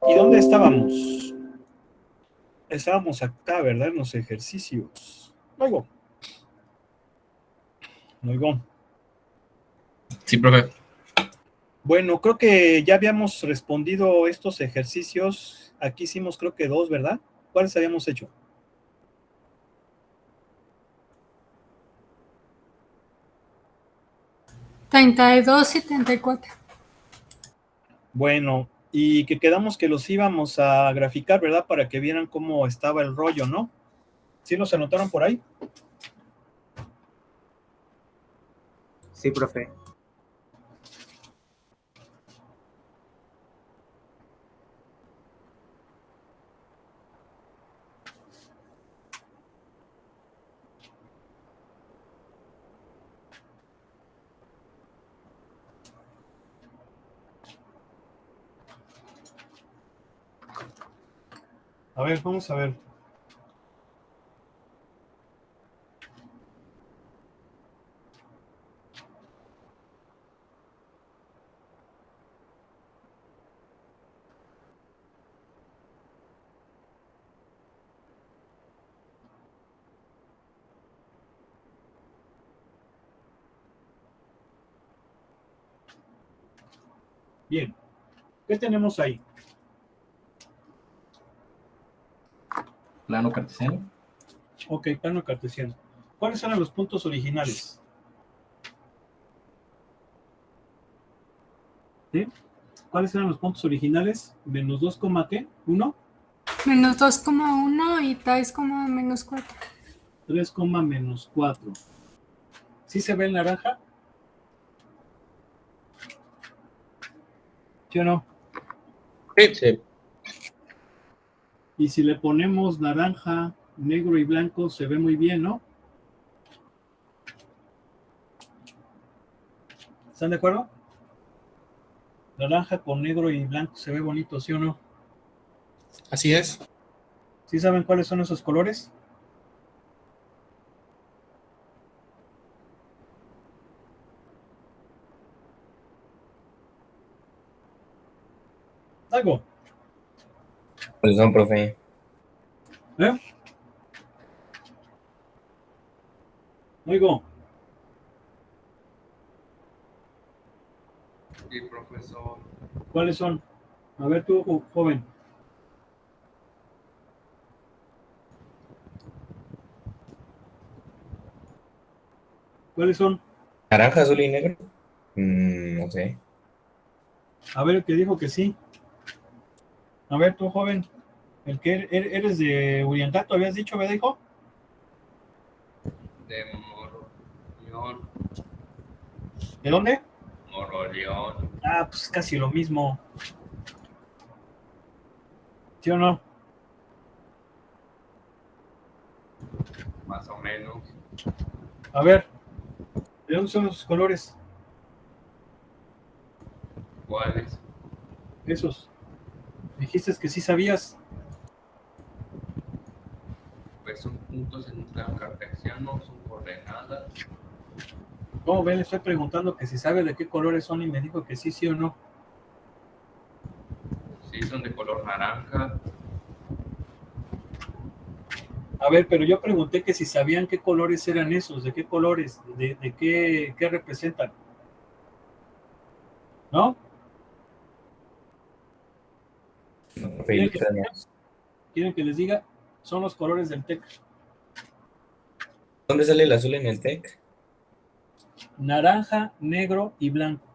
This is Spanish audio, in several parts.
¿Y dónde estábamos? Estábamos acá, ¿verdad? En los ejercicios. Luego. Luego. Sí, profe. Bueno, creo que ya habíamos respondido estos ejercicios. Aquí hicimos creo que 2, ¿verdad? ¿Cuáles habíamos hecho? $32 y $34. Bueno, y que quedamos que los íbamos a graficar, ¿verdad? Para que vieran cómo estaba el rollo, ¿no? ¿Sí los anotaron por ahí? Sí, profe. A ver, vamos a ver. Bien. ¿Qué tenemos ahí? Plano cartesiano. Ok, plano cartesiano. ¿Cuáles eran los puntos originales? ¿Sí? ¿Cuáles eran los puntos originales? Menos 2, ¿qué? ¿1? Menos 2,1 y 3,-4. 3, menos 4. ¿Sí se ve el naranja? ¿Sí o no? Sí. Y si le ponemos naranja, negro y blanco, se ve muy bien, ¿no? ¿Están de acuerdo? Naranja con negro y blanco se ve bonito, ¿sí o no? Así es. ¿Sí saben cuáles son esos colores? ¿Algo? ¿Cuáles son, profe? ¿Eh? Oigo. Sí, profesor. ¿Cuáles son? A ver tú, joven. ¿Cuáles son? ¿Naranja, azul y negro? No sé. A ver, el que dijo que sí. A ver tú, joven. El que eres de Uriangato, habías dicho, ¿verdad, hijo? De Moroleón. ¿De dónde? Moroleón. Ah, pues casi lo mismo. ¿Sí o no? Más o menos. A ver, ¿de dónde son esos colores? ¿Cuáles? Esos. Dijiste que sí sabías. Pues son puntos en un plano cartesiano, son coordenadas. ¿Cómo ven? Le estoy preguntando que si sabe de qué colores son y me dijo que sí, sí o no. Sí, son de color naranja. A ver, pero yo pregunté que si sabían qué colores eran esos, de qué colores, de qué representan. ¿No? No, profe, ¿Quieren que, ilústranos. quieren que les diga? Son los colores del TEC. ¿Dónde sale el azul en el TEC? Naranja, negro y blanco.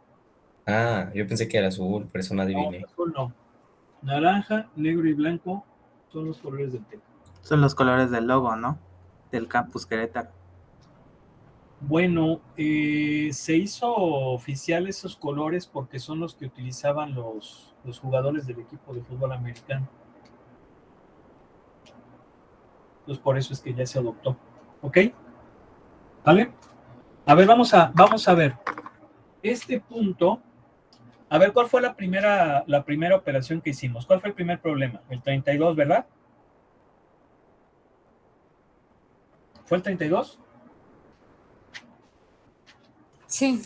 Ah, yo pensé que era azul, por eso no No, adiviné. azul no. Naranja, negro y blanco son los colores del TEC. Son los colores del logo, ¿no? Del campus Querétaro. Bueno, se hizo oficial esos colores porque son los que utilizaban los jugadores del equipo de fútbol americano. Entonces por eso es que ya se adoptó. ¿Ok? ¿Vale? A ver, vamos a ver. Este punto, a ver, ¿cuál fue la primera operación que hicimos? ¿Cuál fue el primer problema? El 32, ¿verdad? ¿Fue el 32? Sí.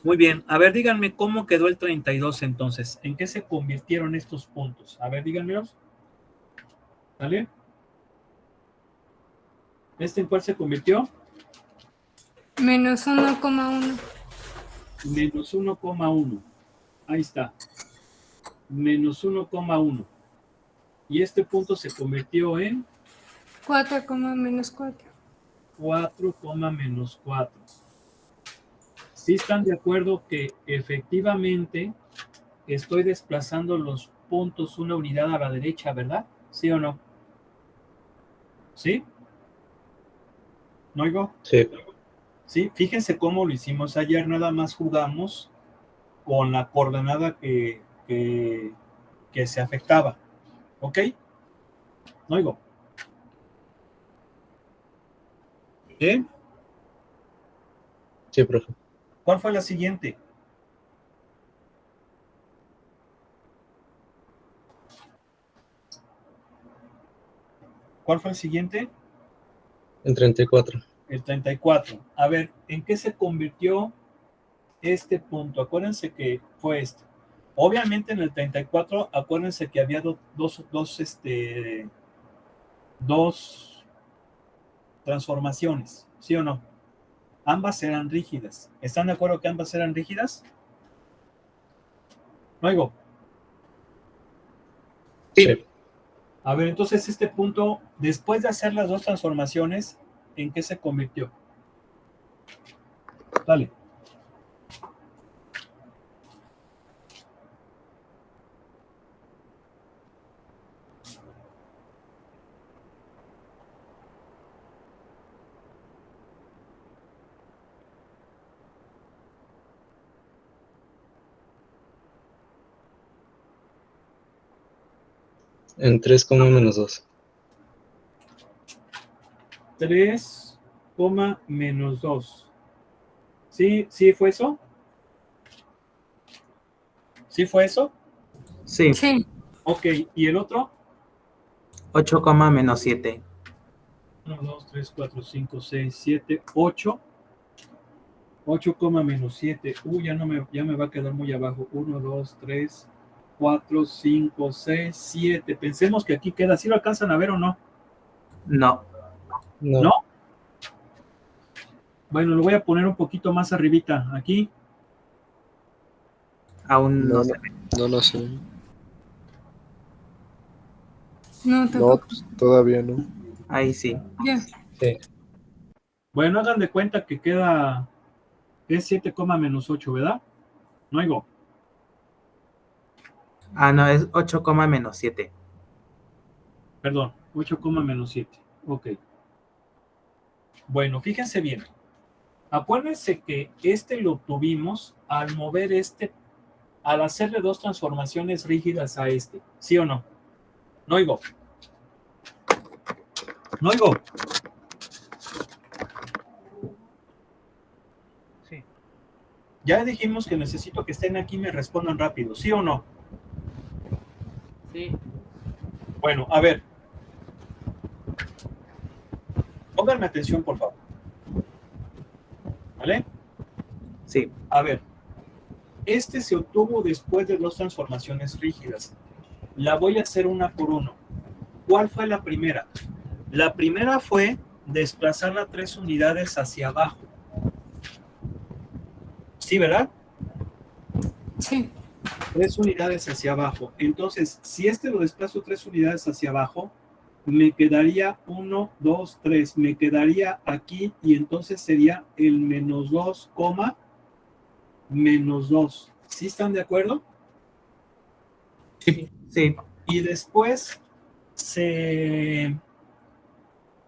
Muy bien. A ver, díganme cómo quedó el 32 entonces. ¿En qué se convirtieron estos puntos? A ver, díganmelos. ¿Vale? ¿Este en cuál se convirtió? Menos 1,1. Menos 1,1. Ahí está. Menos 1,1. Y este punto se convirtió en 4, menos 4. 4, menos 4. ¿Sí están de acuerdo que efectivamente estoy desplazando los puntos una unidad a la derecha, verdad? ¿Sí o no? ¿Sí? ¿No oigo? Sí. Sí, fíjense cómo lo hicimos ayer, nada más jugamos con la coordenada que se afectaba. ¿Ok? ¿No oigo? ¿Eh? Sí, profe. ¿Cuál fue la siguiente? ¿Cuál fue el siguiente? El 34. El 34. A ver, ¿en qué se convirtió este punto? Acuérdense que fue este. Obviamente en el 34, acuérdense que había dos transformaciones, ¿sí o no? Ambas eran rígidas. ¿Están de acuerdo que ambas eran rígidas? ¿No oigo? Sí. A ver, entonces este punto, después de hacer las dos transformaciones, ¿en qué se convirtió? Dale. En 3, menos 2. 3, menos 2. ¿Sí? ¿Sí fue eso? ¿Sí fue eso? Sí, Sí. Ok, ¿y el otro? 8, menos 7. 1, 2, 3, 4, 5, 6, 7, 8. 8, menos 7. Ya me va a quedar muy abajo. 1, 2, 3, 4, 5, 6, 7. Pensemos que aquí queda. ¿Sí lo alcanzan a ver o no? No, No. ¿No? Bueno, lo voy a poner un poquito más arribita. Aquí. aún no se ve. No sé. No, No, tampoco. pues, todavía no. Ahí sí. Ya. Sí. Bueno, hagan de cuenta que queda. Es 7, menos 8, ¿verdad? No oigo. Ah, no, es 8, menos 7. Perdón. 8, menos 7. Ok. Bueno, fíjense bien. Acuérdense que este lo obtuvimos al mover al hacerle dos transformaciones rígidas a este. ¿Sí o no? No oigo. No oigo. Sí. Ya dijimos que necesito que estén aquí y me respondan rápido. ¿Sí o no? Sí. Bueno, a ver. Pónganme atención, por favor. ¿Vale? Sí. A ver. Este se obtuvo después de dos transformaciones rígidas. La voy a hacer una por uno. ¿Cuál fue la primera? La primera fue desplazarla 3 unidades hacia abajo. ¿Sí, verdad? Sí. 3 unidades hacia abajo. Entonces, si lo desplazo 3 unidades hacia abajo, me quedaría 1, 2, 3. Me quedaría aquí y entonces sería el menos 2, menos 2. ¿Sí están de acuerdo? Sí. Sí. Y después se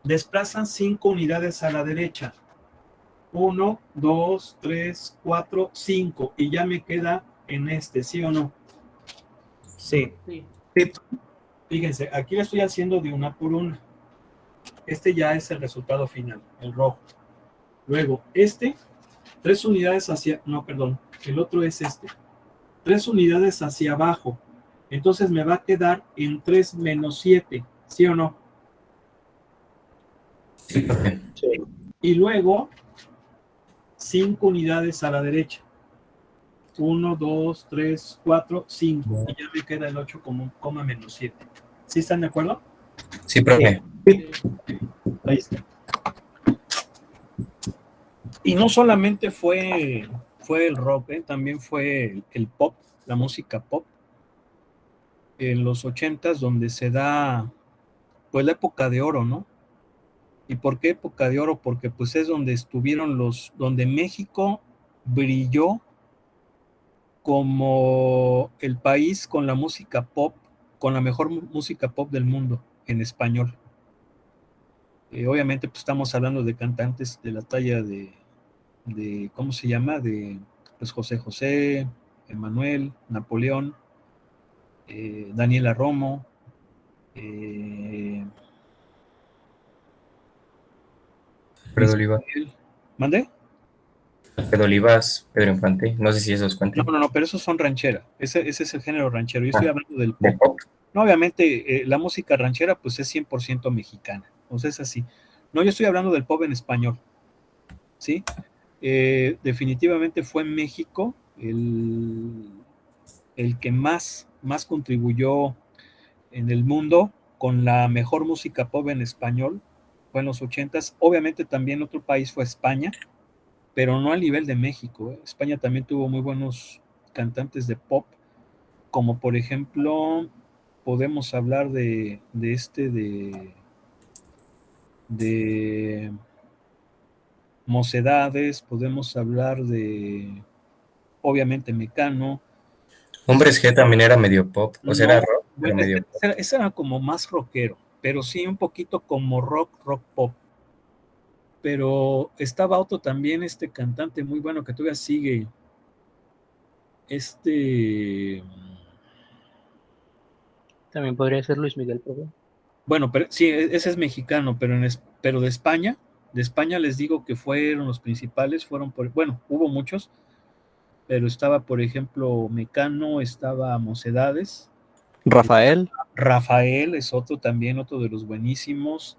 desplazan 5 unidades a la derecha. 1, 2, 3, 4, 5. Y ya me queda en este, ¿sí o no? Sí. Fíjense, aquí le estoy haciendo de una por una. Este ya es el resultado final, el rojo. Luego, 3 unidades hacia... No, perdón, el otro es 3 unidades hacia abajo. Entonces me va a quedar en 3 menos 7, ¿sí o no? Sí. Y luego, 5 unidades a la derecha. 1, 2, 3, 4, 5. Y ya me queda el 8 como coma menos 7. ¿Sí están de acuerdo? Sí, profe. Ahí está. Y no solamente fue el rock, también fue el pop, la música pop. En los 80s, donde se da pues la época de oro, ¿no? ¿Y por qué época de oro? Porque pues es donde estuvieron donde México brilló como el país con la música pop, con la mejor música pop del mundo en español. Obviamente pues estamos hablando de cantantes de la talla de ¿cómo se llama? De pues José José, Emanuel, Napoleón, Daniela Romo, Pedro Luis Oliva. Miguel. ¿Mande? Pedro Olivas, Pedro Infante. No sé si esos cuentan. No, pero esos son ranchera. Ese es el género ranchero. Yo estoy hablando del ¿De pop. pop? No, obviamente, la música ranchera pues es 100% mexicana. O sea, es así. No, yo estoy hablando del pop en español. ¿Sí? Definitivamente fue México el que más contribuyó en el mundo con la mejor música pop en español. Fue en los 80s. Obviamente también otro país fue España, pero no al nivel de México. España también tuvo muy buenos cantantes de pop, como por ejemplo, podemos hablar de Mocedades, podemos hablar de, obviamente, Mecano. Hombres G también era medio pop. O sea, era No, rock, pero bueno, medio pop. ese era como más rockero, pero sí un poquito como rock pop. Pero estaba otro también, este cantante muy bueno que todavía sigue, este, También podría ser Luis Miguel, profe. bueno, pero sí, ese es mexicano, pero de España les digo que fueron los principales, bueno, hubo muchos, pero estaba, por ejemplo, Mecano, estaba Mocedades, Rafael. Rafael es otro también, otro de los buenísimos,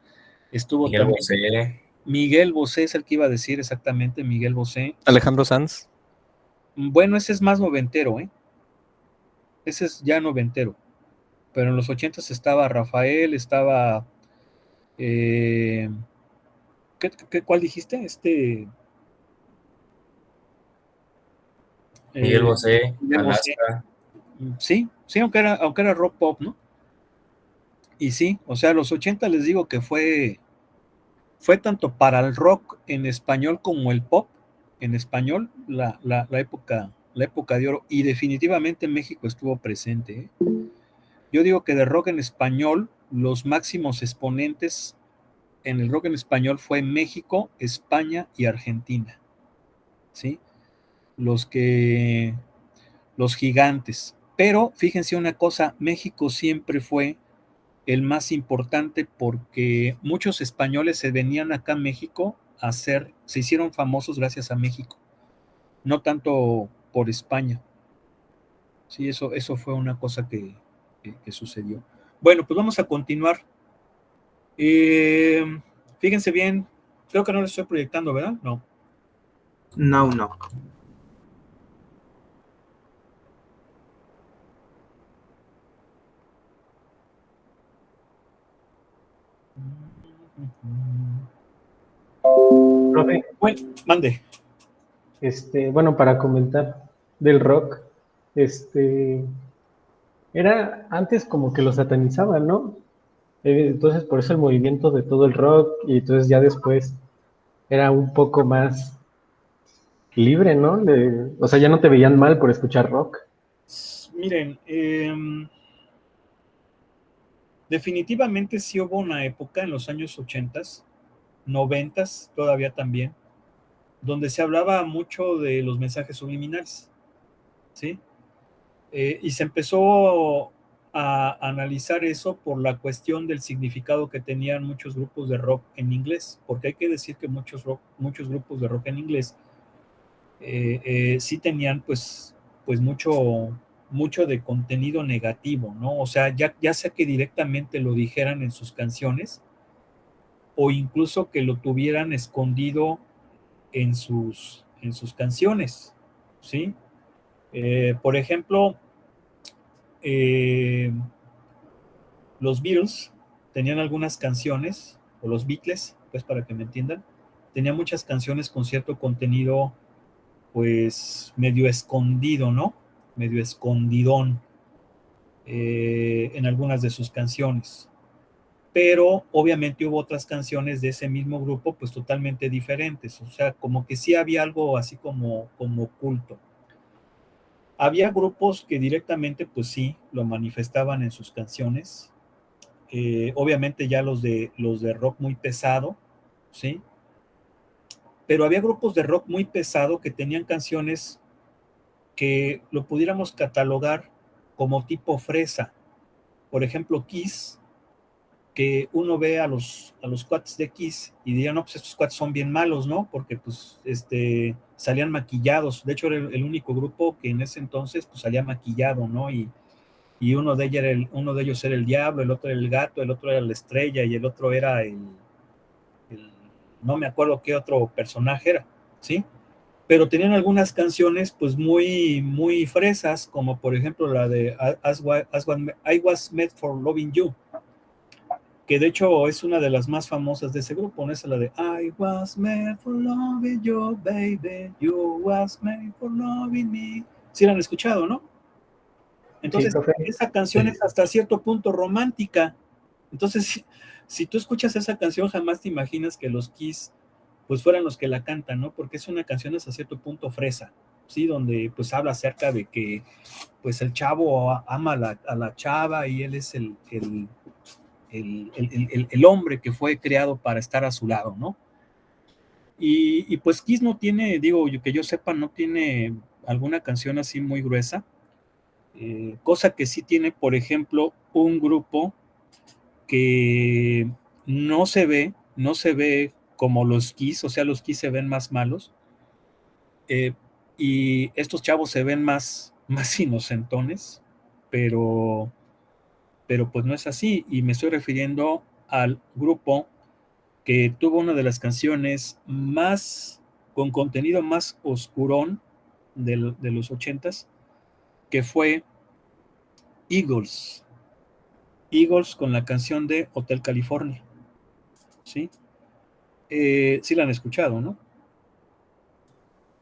estuvo Miguel también Bosé. Miguel Bosé, es el que iba a decir exactamente, Miguel Bosé. Alejandro Sanz. Bueno, ese es más noventero, ese es ya noventero, pero en los 80s estaba Rafael, estaba, ¿cuál dijiste? Miguel Bosé, Miguel Bosé. Alaska. Sí, aunque era rock pop, ¿no? Y sí, o sea, los 80 les digo que fue tanto para el rock en español como el pop en español la época de oro, y definitivamente México estuvo presente. Yo digo que de rock en español, los máximos exponentes en el rock en español fue México, España y Argentina, ¿sí? Los gigantes. Pero fíjense una cosa, México siempre fue el más importante porque muchos españoles se venían acá a México se hicieron famosos gracias a México, no tanto por España. Sí, eso fue una cosa que sucedió. Bueno, pues vamos a continuar. Fíjense bien, creo que no lo estoy proyectando, ¿verdad? No. No. Profe, Bueno, mande. bueno, para comentar del rock, era antes como que lo satanizaban, ¿no? Entonces por eso el movimiento de todo el rock, y entonces ya después era un poco más libre, ¿no? O sea, ya no te veían mal por escuchar rock. Miren, definitivamente sí hubo una época en los años 80s, 90s todavía también, donde se hablaba mucho de los mensajes subliminales, ¿sí? Y se empezó a analizar eso por la cuestión del significado que tenían muchos grupos de rock en inglés, porque hay que decir que muchos grupos de rock en inglés sí tenían pues mucho de contenido negativo, ¿no? O sea, ya sea que directamente lo dijeran en sus canciones o incluso que lo tuvieran escondido en sus canciones, ¿sí? Por ejemplo, los Beatles tenían algunas canciones, o los Beatles, pues para que me entiendan, tenían muchas canciones con cierto contenido, pues medio escondido, ¿no? Medio escondidón en algunas de sus canciones. Pero obviamente hubo otras canciones de ese mismo grupo, pues totalmente diferentes. O sea, como que sí había algo así como oculto. Había grupos que directamente, pues sí, lo manifestaban en sus canciones. Obviamente ya los de rock muy pesado, ¿sí? Pero había grupos de rock muy pesado que tenían canciones que lo pudiéramos catalogar como tipo fresa. Por ejemplo, Kiss, que uno ve a los cuates de Kiss y diría, no, pues estos cuates son bien malos, ¿no? Porque pues salían maquillados. De hecho, era el único grupo que en ese entonces pues salía maquillado, ¿no? Y uno de ellos era el diablo, el otro era el gato, el otro era la estrella y el otro era no me acuerdo qué otro personaje era, ¿sí? Pero tenían algunas canciones pues muy, muy fresas, como por ejemplo la de I Was Made for Loving You, que de hecho es una de las más famosas de ese grupo, ¿no? Es la de I was made for loving you, baby, you was made for loving me. Sí la han escuchado, ¿no? Entonces, Sí, profe. esa canción es hasta cierto punto romántica. Entonces, si tú escuchas esa canción, jamás te imaginas que los Kiss pues fueran los que la cantan, ¿no? Porque es una canción hasta cierto punto fresa, ¿sí? Donde pues habla acerca de que pues el chavo ama a la chava y él es el hombre que fue creado para estar a su lado, ¿no? Y pues Kiss no tiene, digo, que yo sepa, no tiene alguna canción así muy gruesa, cosa que sí tiene, por ejemplo, un grupo que no se ve como los Kiss, o sea, los Kiss se ven más malos, y estos chavos se ven más inocentones, pero pues no es así, y me estoy refiriendo al grupo que tuvo una de las canciones más, con contenido más oscurón de los 80s, que fue Eagles. Eagles con la canción de Hotel California, ¿sí? Sí la han escuchado, ¿no?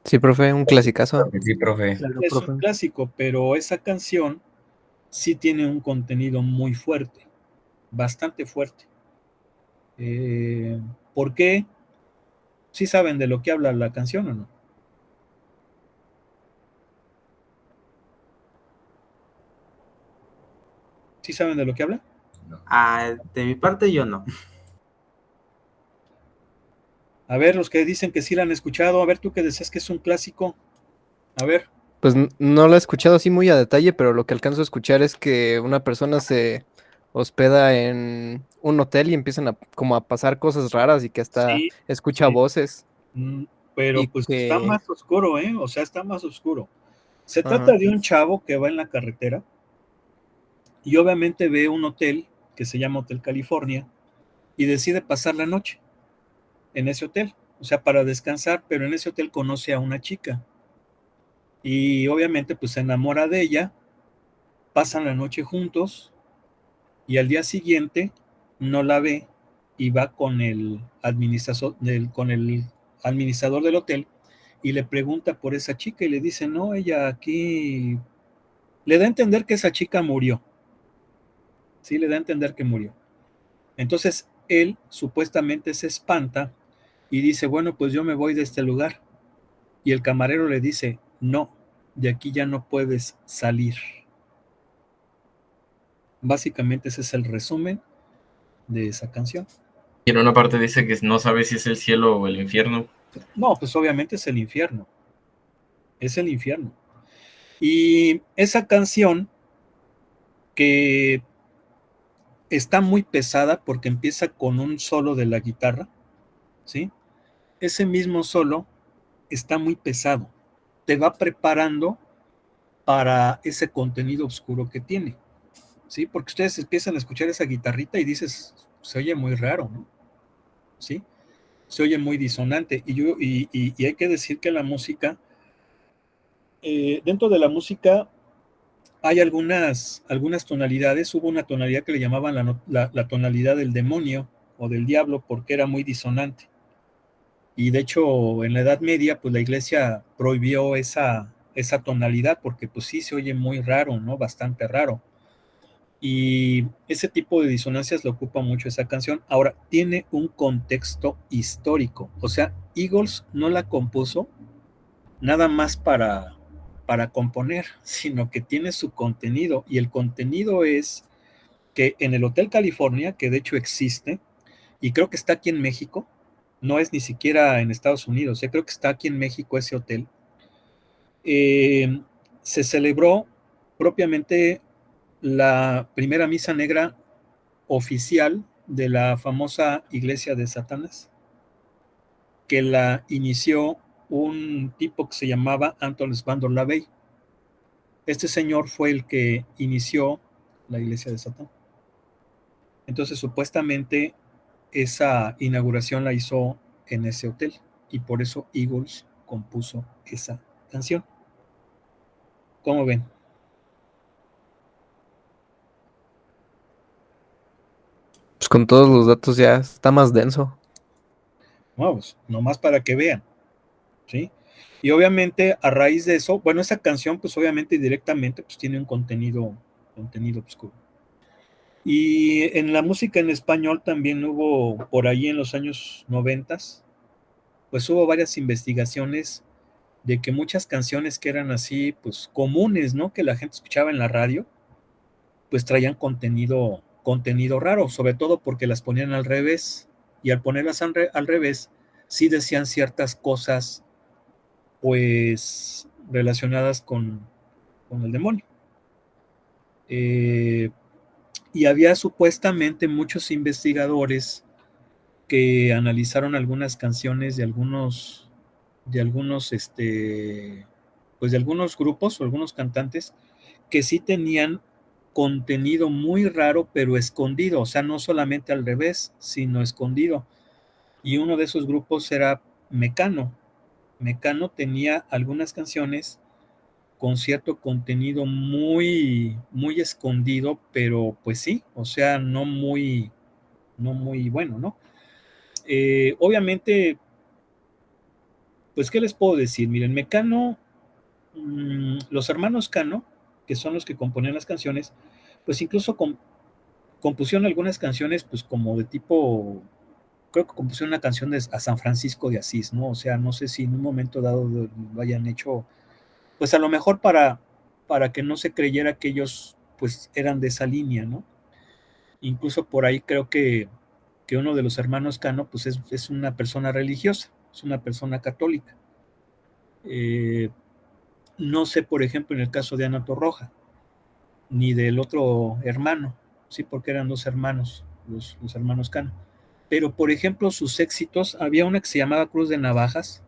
Sí, profe, un clasicazo. Sí, profe. Claro, Es un profe. clásico, pero esa canción sí tiene un contenido muy fuerte, bastante fuerte. ¿Por qué? ¿Sí saben de lo que habla la canción o no? ¿Sí saben de lo que habla? De mi parte, yo no. A ver, los que dicen que sí la han escuchado, a ver, tú que decías que es un clásico, a ver. Pues no lo he escuchado así muy a detalle, pero lo que alcanzo a escuchar es que una persona se hospeda en un hotel y empiezan como a pasar cosas raras y que hasta Sí, escucha sí, voces pero y pues está que... más oscuro, ¿eh? O sea, está más oscuro. Se trata Ajá. de un chavo que va en la carretera y obviamente ve un hotel que se llama Hotel California y decide pasar la noche en ese hotel, o sea, para descansar, pero en ese hotel conoce a una chica y obviamente pues se enamora de ella, pasan la noche juntos y al día siguiente no la ve y va con el administrador del hotel y le pregunta por esa chica y le dice, no, ella aquí, le da a entender que esa chica murió, sí, le da a entender que murió. Entonces él supuestamente se espanta y dice, bueno, pues yo me voy de este lugar. Y el camarero le dice, no, de aquí ya no puedes salir. Básicamente ese es el resumen de esa canción. Y en una parte dice que no sabe si es el cielo o el infierno. No, pues obviamente es el infierno. Es el infierno. Y esa canción que está muy pesada porque empieza con un solo de la guitarra, ¿sí? Ese mismo solo está muy pesado. Te va preparando para ese contenido oscuro que tiene, ¿sí? Porque ustedes empiezan a escuchar esa guitarrita y dices, se oye muy raro, ¿no? ¿Sí? Se oye muy disonante. Y hay que decir que la música dentro de la música hay algunas tonalidades. Hubo una tonalidad que le llamaban la tonalidad del demonio o del diablo porque era muy disonante. Y de hecho, en la Edad Media, pues la iglesia prohibió esa tonalidad porque pues sí se oye muy raro, ¿no? Bastante raro. Y ese tipo de disonancias lo ocupa mucho esa canción. Ahora, tiene un contexto histórico. O sea, Eagles no la compuso nada más para componer, sino que tiene su contenido. Y el contenido es que en el Hotel California, que de hecho existe, y creo que está aquí en México, no es ni siquiera en Estados Unidos, creo que está aquí en México ese hotel, se celebró propiamente la primera misa negra oficial de la famosa iglesia de Satanás, que la inició un tipo que se llamaba Anton Svandor Lavey. Este señor fue el que inició la iglesia de Satán. Entonces, supuestamente, esa inauguración la hizo en ese hotel y por eso Eagles compuso esa canción. ¿Cómo ven? Pues con todos los datos ya está más denso. Vamos, nomás para que vean, ¿sí? Y obviamente a raíz de eso, bueno, esa canción pues obviamente directamente pues tiene un contenido oscuro. Y en la música en español también hubo, por ahí en los años 90, pues hubo varias investigaciones de que muchas canciones que eran así, pues comunes, ¿no? Que la gente escuchaba en la radio, pues traían contenido raro, sobre todo porque las ponían al revés, y al ponerlas al revés, sí decían ciertas cosas, pues, relacionadas con el demonio. Y había supuestamente muchos investigadores que analizaron algunas canciones de algunos pues de algunos grupos o algunos cantantes que sí tenían contenido muy raro, pero escondido, o sea, no solamente al revés, sino escondido. Y uno de esos grupos era Mecano. Mecano tenía algunas canciones con cierto contenido muy, muy escondido, pero pues sí, o sea, no muy bueno, ¿no? Obviamente, pues, ¿qué les puedo decir? Miren, Mecano, los hermanos Cano, que son los que componían las canciones, pues incluso compusieron algunas canciones, pues como de tipo, creo que compusieron una canción a San Francisco de Asís, ¿no? O sea, no sé si en un momento dado lo hayan hecho, pues a lo mejor para que no se creyera que ellos, pues, eran de esa línea, ¿no? Incluso por ahí creo que uno de los hermanos Cano, pues es una persona religiosa, es una persona católica. No sé, por ejemplo, en el caso de Ana Torroja, ni del otro hermano, sí, porque eran dos hermanos, los hermanos Cano. Pero, por ejemplo, sus éxitos, había una que se llamaba Cruz de Navajas,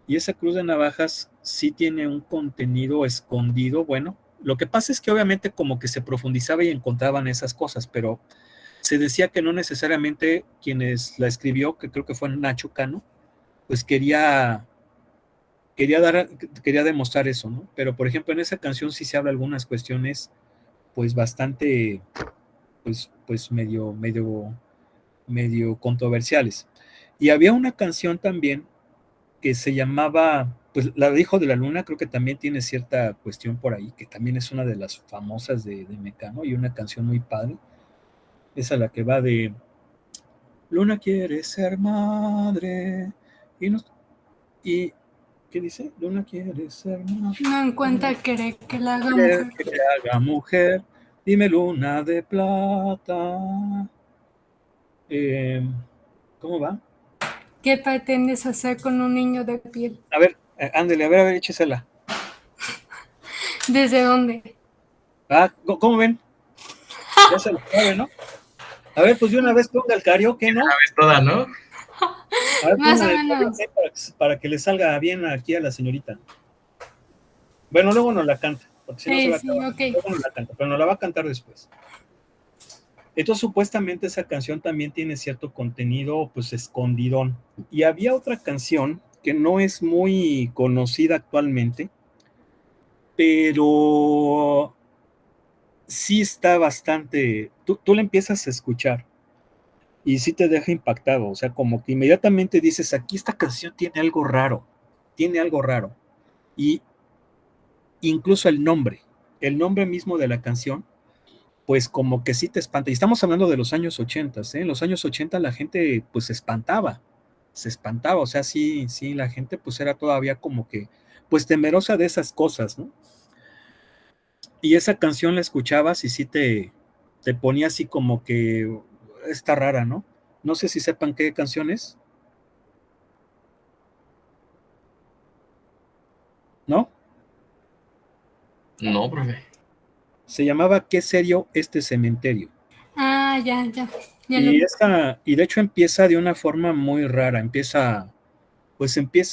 y esa Cruz de Navajas sí tiene un contenido escondido. Bueno, lo que pasa es que obviamente como que se profundizaba y encontraban esas cosas, pero se decía que no necesariamente quienes la escribió, que creo que fue Nacho Cano, pues quería demostrar eso, ¿no? Pero, por ejemplo, en esa canción sí se habla algunas cuestiones, pues bastante, pues medio controversiales. Y había una canción también que se llamaba, pues, La de Hijo de la Luna, creo que también tiene cierta cuestión por ahí, que también es una de las famosas de Mecano, y una canción muy padre. Esa la que va de Luna quiere ser madre y ¿qué dice? Luna quiere ser madre. No encuentra querer que la haga Quiere mujer. que le haga mujer. Dime luna de plata. ¿Cómo va? ¿Qué pretendes hacer con un niño de piel? A ver, ándele, a ver, échesela. ¿Desde dónde? Ah, ¿cómo ven? Ya se lo sabe, ¿no? A ver, pues de una vez ponga el karaoke, ¿no? Sabes toda, ¿no? A ver, Más ponga o el menos. karaoke para que le salga bien aquí a la señorita. Bueno, luego nos la canta, porque si no se Sí, va a sí, acabar. ok. Luego nos la canta, pero nos la va a cantar después. Entonces, supuestamente esa canción también tiene cierto contenido, pues, escondidón. Y había otra canción que no es muy conocida actualmente, pero sí está bastante, tú le empiezas a escuchar y sí te deja impactado, o sea, como que inmediatamente dices, aquí esta canción tiene algo raro, y incluso el nombre mismo de la canción, pues como que sí te espanta, y estamos hablando de los años 80, ¿eh? En los años 80 la gente pues se espantaba, o sea, sí, la gente pues era todavía como que, pues temerosa de esas cosas, ¿no? Y esa canción la escuchabas y sí te ponía así como que está rara, ¿no? No sé si sepan qué canción es. ¿No? No, profe. Se llamaba ¿Qué serio este cementerio? Ah, ya, ya. Ya lo Y vi. y de hecho empieza de una forma muy rara, empieza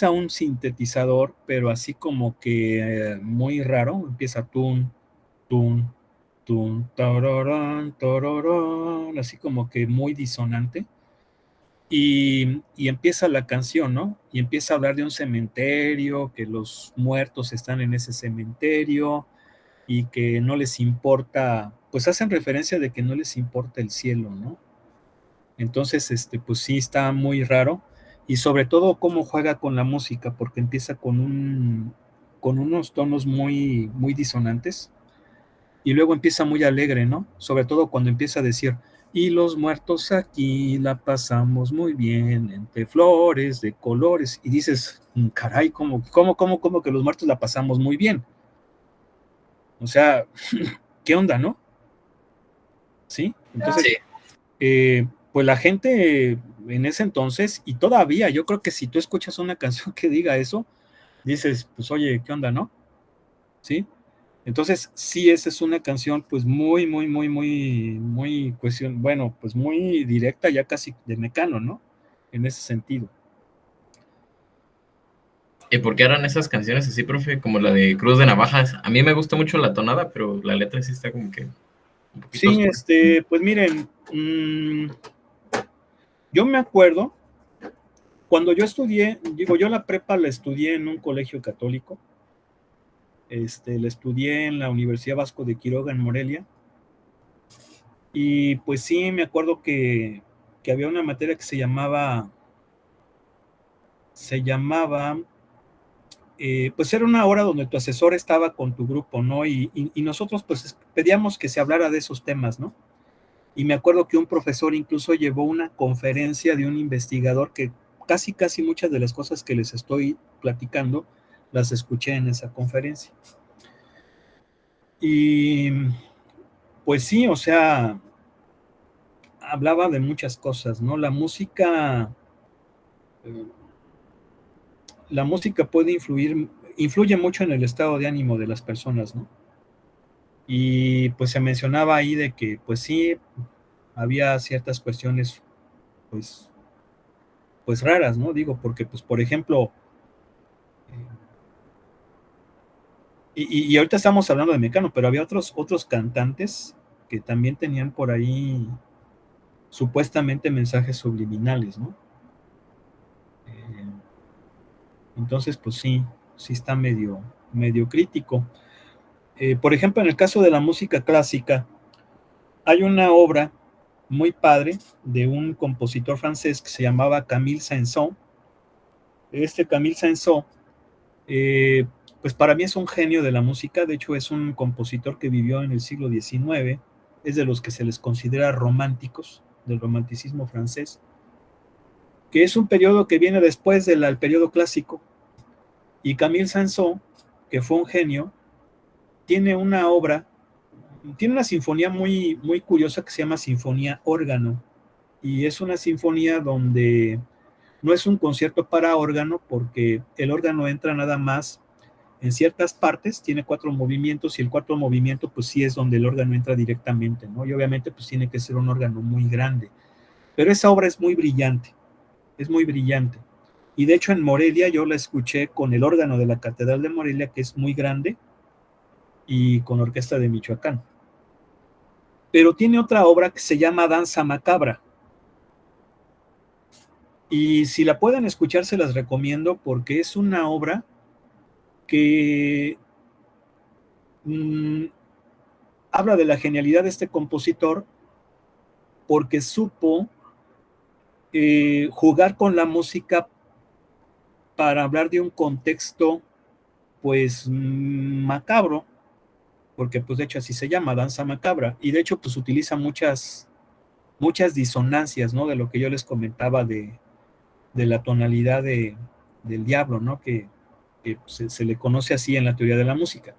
un sintetizador, pero así como que muy raro, empieza tun, tun, tun, tararán, tararán, así como que muy disonante. Y empieza la canción, ¿no? Y empieza a hablar de un cementerio, que los muertos están en ese cementerio y que no les importa, pues hacen referencia de que no les importa el cielo, ¿no? Entonces, pues sí está muy raro y sobre todo cómo juega con la música, porque empieza con unos tonos muy disonantes y luego empieza muy alegre, ¿no? Sobre todo cuando empieza a decir, y los muertos aquí la pasamos muy bien, entre flores de colores, y dices, caray, ¿cómo que los muertos la pasamos muy bien? O sea, ¿qué onda, no? ¿Sí? Entonces, pues la gente en ese entonces, y todavía, yo creo que si tú escuchas una canción que diga eso, dices, pues oye, ¿qué onda, no? ¿Sí? Entonces, sí, esa es una canción pues muy cuestión, bueno, pues muy directa, ya casi de Mecano, ¿no? En ese sentido. ¿Y por qué eran esas canciones así, profe? Como la de Cruz de Navajas. A mí me gusta mucho la tonada, pero la letra sí está como que un poquito Sí, oscura. pues miren, yo me acuerdo, cuando yo estudié, digo, yo la prepa la estudié en un colegio católico, la estudié en la Universidad Vasco de Quiroga en Morelia, y pues sí, me acuerdo que había una materia que se llamaba, pues era una hora donde tu asesor estaba con tu grupo, ¿no? Y nosotros pues pedíamos que se hablara de esos temas, ¿no? Y me acuerdo que un profesor incluso llevó una conferencia de un investigador que casi muchas de las cosas que les estoy platicando las escuché en esa conferencia. Y pues sí, o sea, hablaba de muchas cosas, ¿no? La música puede influye mucho en el estado de ánimo de las personas, ¿no? Y pues se mencionaba ahí de que pues sí, había ciertas cuestiones pues raras, ¿no? Digo, porque pues por ejemplo, y ahorita estamos hablando de Mecano, pero había otros cantantes que también tenían por ahí supuestamente mensajes subliminales, ¿no? Entonces, pues sí está medio crítico. Por ejemplo, en el caso de la música clásica, hay una obra muy padre de un compositor francés que se llamaba Camille Saint-Saëns. Camille Saint-Saëns, pues para mí es un genio de la música, de hecho es un compositor que vivió en el siglo XIX, es de los que se les considera románticos, del romanticismo francés, que es un periodo que viene después del periodo clásico, y Camille Saint-Saëns, que fue un genio, tiene una obra, tiene una sinfonía muy curiosa que se llama Sinfonía Órgano, y es una sinfonía donde no es un concierto para órgano, porque el órgano entra nada más en ciertas partes, tiene 4 movimientos, y el 4 movimiento pues sí es donde el órgano entra directamente, ¿no? Y obviamente pues tiene que ser un órgano muy grande. Pero esa obra es muy brillante, Y de hecho en Morelia yo la escuché con el órgano de la Catedral de Morelia, que es muy grande, y con la Orquesta de Michoacán. Pero tiene otra obra que se llama Danza Macabra. Y si la pueden escuchar, se las recomiendo, porque es una obra que habla de la genialidad de este compositor porque supo jugar con la música para hablar de un contexto pues macabro, porque pues de hecho así se llama, danza macabra, y de hecho pues utiliza muchas disonancias, ¿no? De lo que yo les comentaba de la tonalidad del diablo, ¿no? Que se le conoce así en la teoría de la música.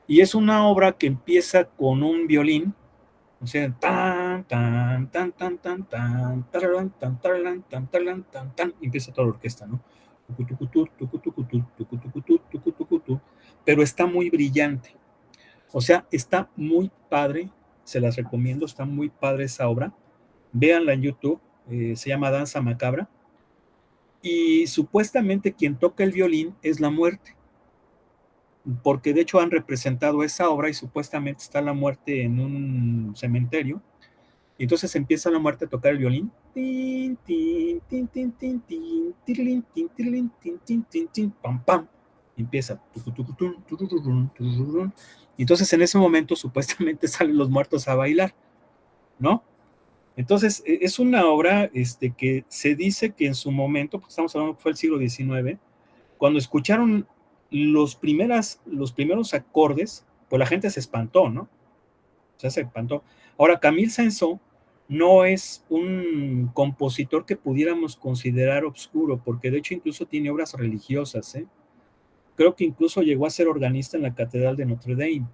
Y es una obra que empieza con un violín, o sea, tan, tan, tan, tan, tan, tan, tararán, tan, tararán, tan, tararán, tan, tan, y empieza toda la orquesta, ¿no? Tucutucutú, tucutucutú, tucutucutú, tucutucutú, pero está muy brillante. O sea, está muy padre, se las recomiendo, está muy padre esa obra. Véanla en YouTube, se llama Danza Macabra. Y supuestamente quien toca el violín es la muerte, porque de hecho han representado esa obra y supuestamente está la muerte en un cementerio. Y entonces empieza la muerte a tocar el violín. Tin, tin, tin, tin, tin, tin, tirilín, tin, tirilín, tin, tin, tin, tin, pam, pam. Y empieza. Y entonces en ese momento supuestamente salen los muertos a bailar, ¿no? Entonces es una obra que se dice que en su momento, porque estamos hablando que fue el siglo XIX, cuando escucharon los primeros acordes, pues la gente se espantó, ¿no? O sea, se espantó. Ahora, Camille Saint-Saëns no es un compositor que pudiéramos considerar obscuro, porque de hecho incluso tiene obras religiosas, ¿eh? Creo que incluso llegó a ser organista en la Catedral de Notre Dame,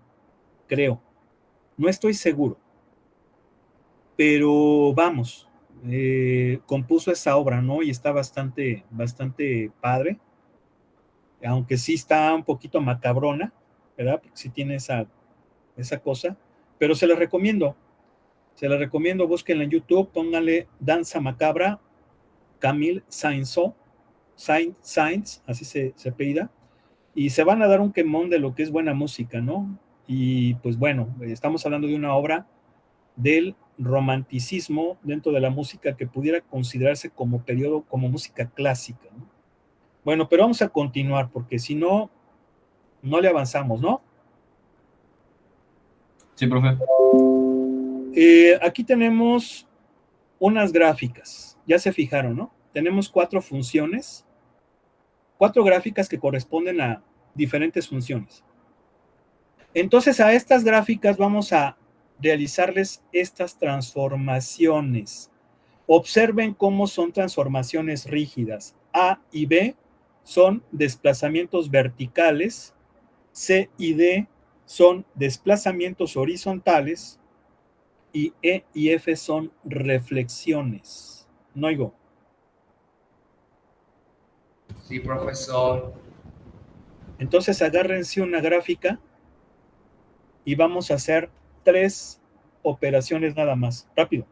creo. No estoy seguro, pero vamos, compuso esa obra, ¿no? Y está bastante padre, aunque sí está un poquito macabrona, ¿verdad? Porque sí tiene esa cosa, pero se la recomiendo, búsquenla en YouTube, pónganle Danza Macabra, Camille Saint-Saëns, así se apellida, y se van a dar un quemón de lo que es buena música, ¿no? Y pues bueno, estamos hablando de una obra del romanticismo dentro de la música que pudiera considerarse como periodo, como música clásica, ¿no? Bueno, pero vamos a continuar, porque si no, no le avanzamos, ¿no? Sí, profe. Aquí tenemos unas gráficas, ya se fijaron, ¿no? Tenemos 4 funciones, 4 gráficas que corresponden a diferentes funciones. Entonces a estas gráficas vamos a realizarles estas transformaciones. Observen cómo son transformaciones rígidas. A y B son desplazamientos verticales, C y D son desplazamientos horizontales y E y F son reflexiones. No oigo. Sí, profesor. Entonces agárrense una gráfica y vamos a hacer 3 operaciones nada más. Rápido.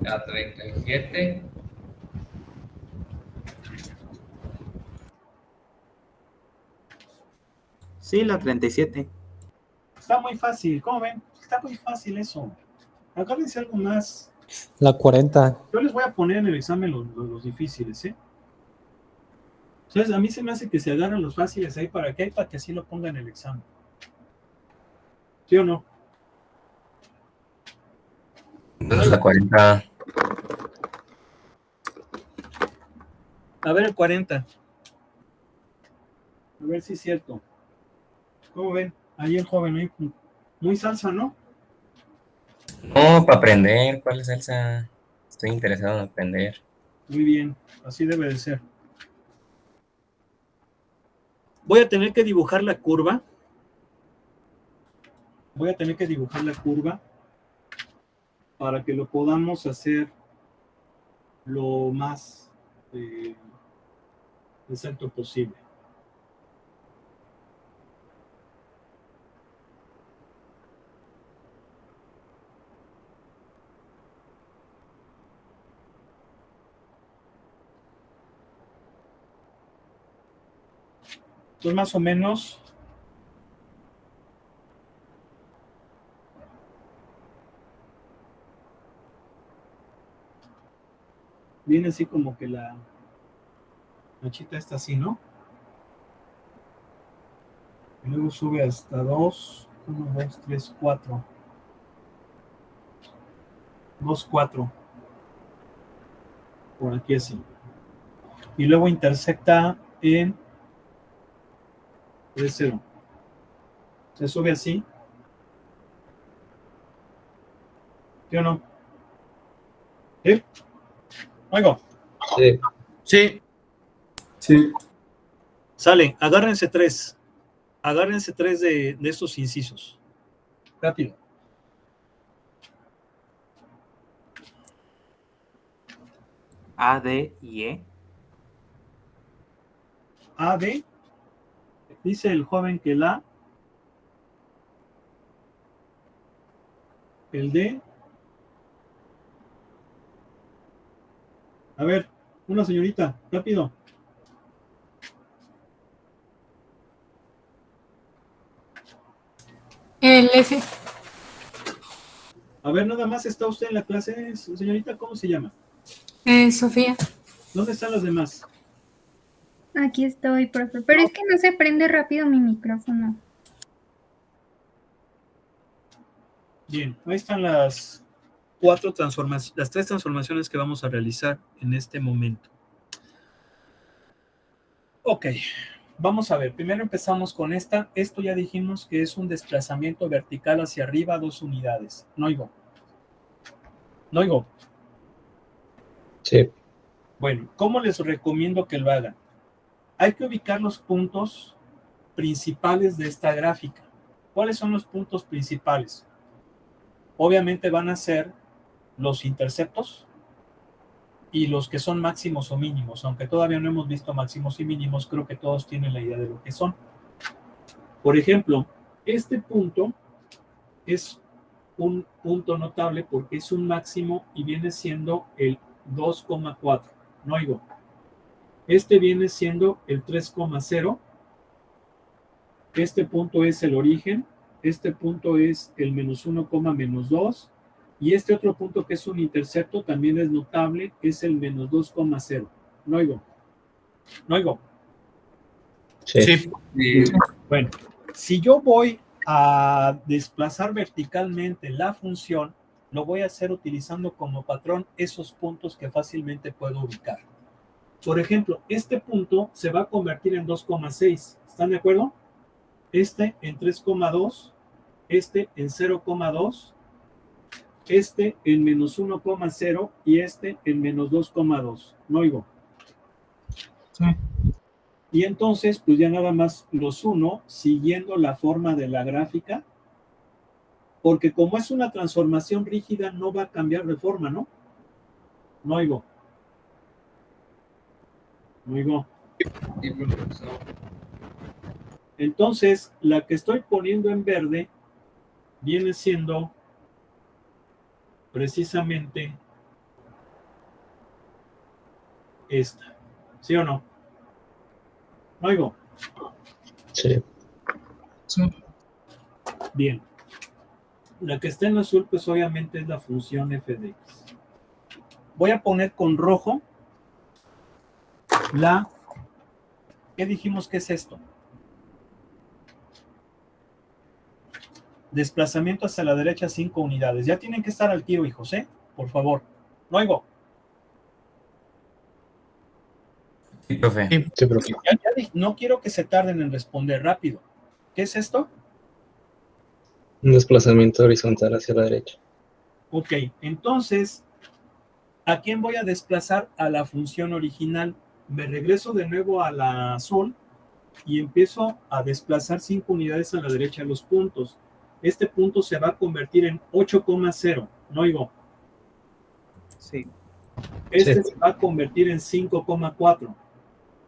La 37. Sí, la 37. Está muy fácil, ¿cómo ven? Está muy fácil eso. Agárrense algo más. La 40. Yo les voy a poner en el examen los difíciles, ¿eh? Entonces, a mí se me hace que se agarran los fáciles ahí para que así lo pongan en el examen. ¿Sí o no? Entonces la 40. A ver el 40. A ver si es cierto. ¿Cómo ven? Ahí el joven, ahí, muy salsa, ¿no? No, para aprender. ¿Cuál es salsa? Estoy interesado en aprender. Muy bien, así debe de ser. Voy a tener que dibujar la curva. Para que lo podamos hacer lo más exacto posible. Entonces, más o menos, viene así como que la chita está así, ¿no? Y luego sube hasta 2. 1, 2, 3, 4. 2, 4. Por aquí así. Y luego intersecta en 3, 0. Se sube así. ¿Sí o no? ¿Sí? Oigo. Sí. Sí. Sí. Sale, agárrense 3. Agárrense 3 de estos incisos. Rápido. A, D y E. A, D. Dice el joven que el A. El D. A ver, una señorita, rápido. El F. A ver, nada más está usted en la clase, señorita, ¿cómo se llama? Sofía. ¿Dónde están los demás? Aquí estoy, profe. Pero es que no se prende rápido mi micrófono. Bien, ahí están las 4 transformaciones, las 3 transformaciones que vamos a realizar en este momento. Ok, vamos a ver. Primero empezamos con esta. Esto ya dijimos que es un desplazamiento vertical hacia arriba 2 unidades. No oigo. No oigo. Sí. Bueno, ¿cómo les recomiendo que lo hagan? Hay que ubicar los puntos principales de esta gráfica. ¿Cuáles son los puntos principales? Obviamente van a ser los interceptos y los que son máximos o mínimos. Aunque todavía no hemos visto máximos y mínimos, creo que todos tienen la idea de lo que son. Por ejemplo, este punto es un punto notable porque es un máximo y viene siendo el 2,4. No oigo. Este viene siendo el 3,0. Este punto es el origen. Este punto es el menos 1, menos 2. Y este otro punto que es un intercepto también es notable, es el menos 2,0. No oigo. No oigo. Sí. Bueno, si yo voy a desplazar verticalmente la función, lo voy a hacer utilizando como patrón esos puntos que fácilmente puedo ubicar. Por ejemplo, este punto se va a convertir en 2,6. ¿Están de acuerdo? Este en 3,2, este en 0,2, este en menos 1,0 y este en menos 2,2. No oigo. Sí. Y entonces, pues ya nada más los uno siguiendo la forma de la gráfica, porque como es una transformación rígida, no va a cambiar de forma, ¿no? No oigo. No oigo. Entonces, la que estoy poniendo en verde viene siendo precisamente esta. ¿Sí o no? No oigo. Sí. Bien. La que está en azul, pues obviamente es la función f de x. Voy a poner con rojo la... ¿Qué dijimos que es esto? Desplazamiento hacia la derecha 5 unidades. Ya tienen que estar al tiro, hijos, ¿eh? Por favor. No oigo. Sí, profe. Sí, profe. No quiero que se tarden en responder rápido. ¿Qué es esto? Un desplazamiento horizontal hacia la derecha. Ok, entonces, ¿a quién voy a desplazar? A la función original. Me regreso de nuevo a la azul y empiezo a desplazar 5 unidades a la derecha de los puntos. Este punto se va a convertir en 8,0. No oigo. Sí. Este Sí. se va a convertir en 5,4.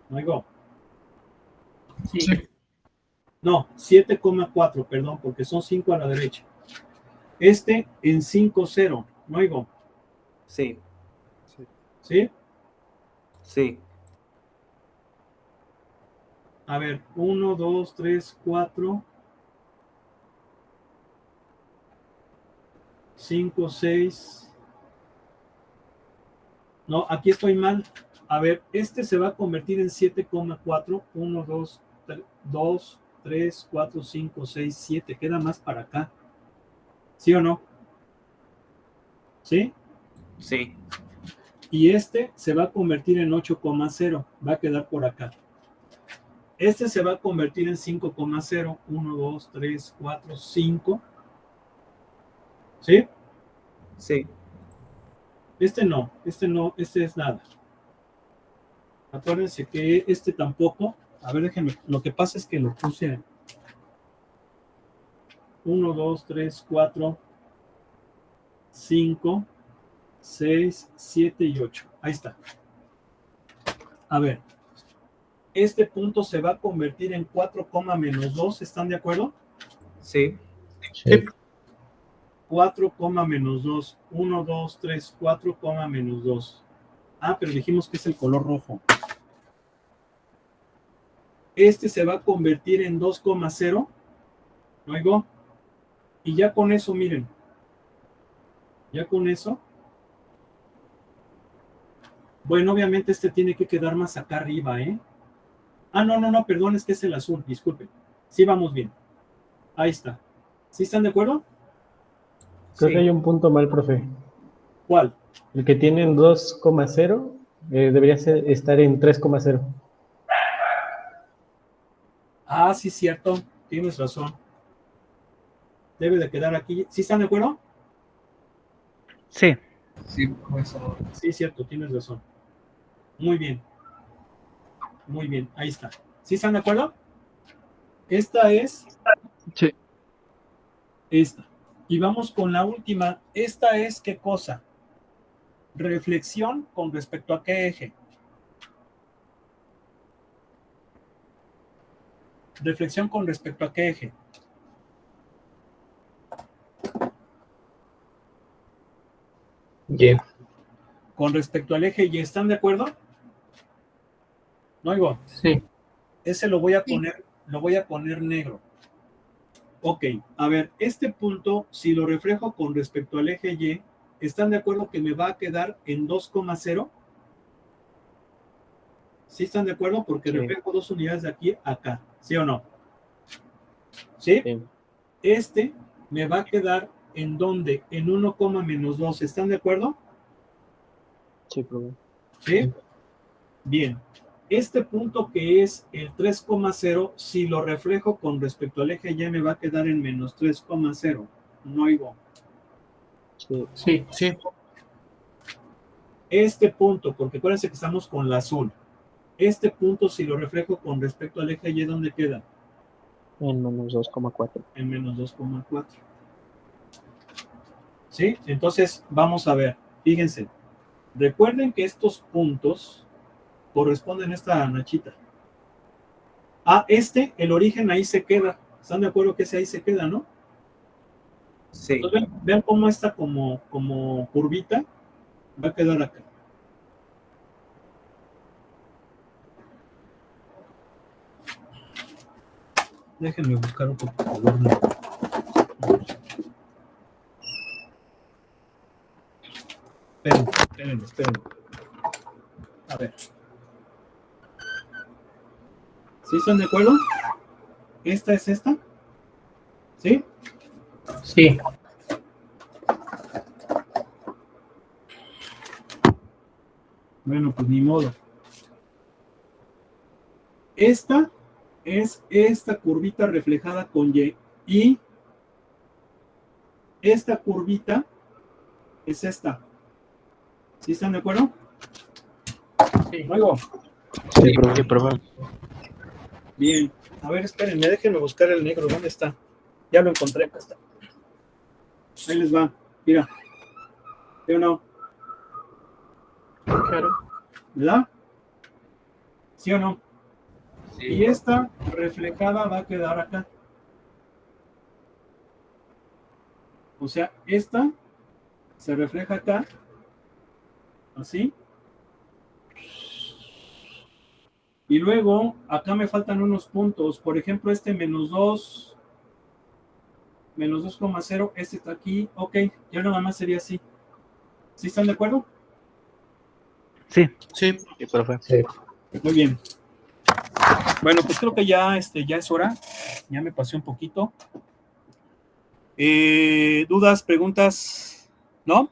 No oigo. Sí. No, 7,4, perdón, porque son 5 a la derecha. Este en 5,0. No oigo. Sí. ¿Sí? Sí. A ver, 1, 2, 3, 4, 5, 6. No, aquí estoy mal. A ver, este se va a convertir en 7,4. 1, 2, 3, 3, 4, 5, 6, 7. Queda más para acá. ¿Sí o no? ¿Sí? Sí. Y este se va a convertir en 8,0. Va a quedar por acá. Este se va a convertir en 5,0. 1, 2, 3, 4, 5. ¿Sí? Sí. Este no, este es nada. Acuérdense que este tampoco. A ver, déjenme. Lo que pasa es que lo puse 1, 2, 3, 4, 5, 6, 7 y 8. Ahí está. A ver. Este punto se va a convertir en 4, menos 2. ¿Están de acuerdo? Sí. Sí. 4, menos 2. 1, 2, 3, 4, menos 2. Ah, pero dijimos que es el color rojo. Este se va a convertir en 2,0. ¿Oigo? Y ya con eso, miren. Ya con eso. Bueno, obviamente este tiene que quedar más acá arriba, ¿eh? Ah, no, perdón, es que es el azul, disculpen. Sí, vamos bien. Ahí está. ¿Sí están de acuerdo? Creo Sí. que hay un punto mal, profe. ¿Cuál? El que tienen 2,0 debería estar en 3,0. Ah, sí, cierto. Tienes razón. Debe de quedar aquí. ¿Sí están de acuerdo? Sí. Sí, profesor. Sí, cierto, tienes razón. Muy bien. Muy bien, ahí está. ¿Sí están de acuerdo? Esta es Sí. esta. Y vamos con la última. Esta es ¿qué cosa? Reflexión con respecto a qué eje. Reflexión con respecto a qué eje. Y. Con respecto al eje Y. ¿Están de acuerdo? No oigo. Sí. Ese lo voy a poner negro. Ok, a ver, este punto, si lo reflejo con respecto al eje Y, ¿están de acuerdo que me va a quedar en 2,0? ¿Sí están de acuerdo? Porque Sí. reflejo 2 unidades de aquí a acá, ¿sí o no? ¿Sí? Sí. Este me va a quedar en donde, en 1, menos 2, ¿están de acuerdo? Sí, profe. ¿Sí? Bien. Este punto que es el 3,0, si lo reflejo con respecto al eje Y, me va a quedar en menos 3,0. No oigo. Sí. Sí. Sí. Este punto, porque acuérdense que estamos con la azul. Este punto, si lo reflejo con respecto al eje Y, ¿dónde queda? En menos 2,4. En menos 2,4. ¿Sí? Entonces, vamos a ver. Fíjense. Recuerden que estos puntos corresponden a esta nachita. Ah, el origen ahí se queda. ¿Están de acuerdo que ese ahí se queda, no? Sí. Entonces, vean cómo está como curvita va a quedar acá. Déjenme buscar un poco de color negro. Espérenme. A ver. ¿Sí están de acuerdo? ¿Esta es esta? ¿Sí? Sí. Bueno, pues ni modo. Esta es esta curvita reflejada con Y. Y esta curvita es esta. ¿Sí están de acuerdo? Sí. Luego. Sí, profe. Bien. A ver, espérenme, déjenme buscar el negro. ¿Dónde está? Ya lo encontré. Acá está. Ahí les va. Mira. ¿Sí o no? Claro. ¿Verdad? ¿Sí o no? Sí. Y esta reflejada va a quedar acá. O sea, esta se refleja acá. Así. Y luego, acá me faltan unos puntos. Por ejemplo, este menos 2, menos 2,0, este está aquí. Ok, ya nada más sería así. ¿Sí están de acuerdo? Sí. Sí. Sí, profe. Sí. Muy bien. Bueno, pues creo que ya es hora. Ya me pasé un poquito. ¿Dudas, preguntas? ¿No?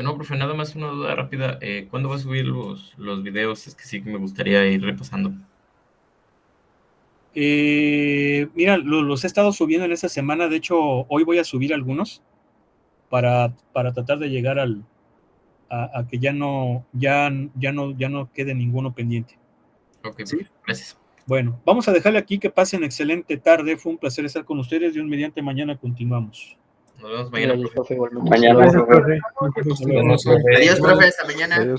No, profe, nada más una duda rápida. ¿Cuándo va a subir los videos? Es que sí que me gustaría ir repasando. Mira, los he estado subiendo en esta semana. De hecho, hoy voy a subir algunos para tratar de llegar a que ya no quede ninguno pendiente. Ok, ¿Sí? profe, gracias. Bueno, vamos a dejarle aquí. Que pasen excelente tarde. Fue un placer estar con ustedes. Dios mediante, mañana continuamos. Nos vemos mañana, profe. Mañana, Gracias, profe. profe. Nos vemos, profe. Adiós, profe, hasta mañana. Adiós.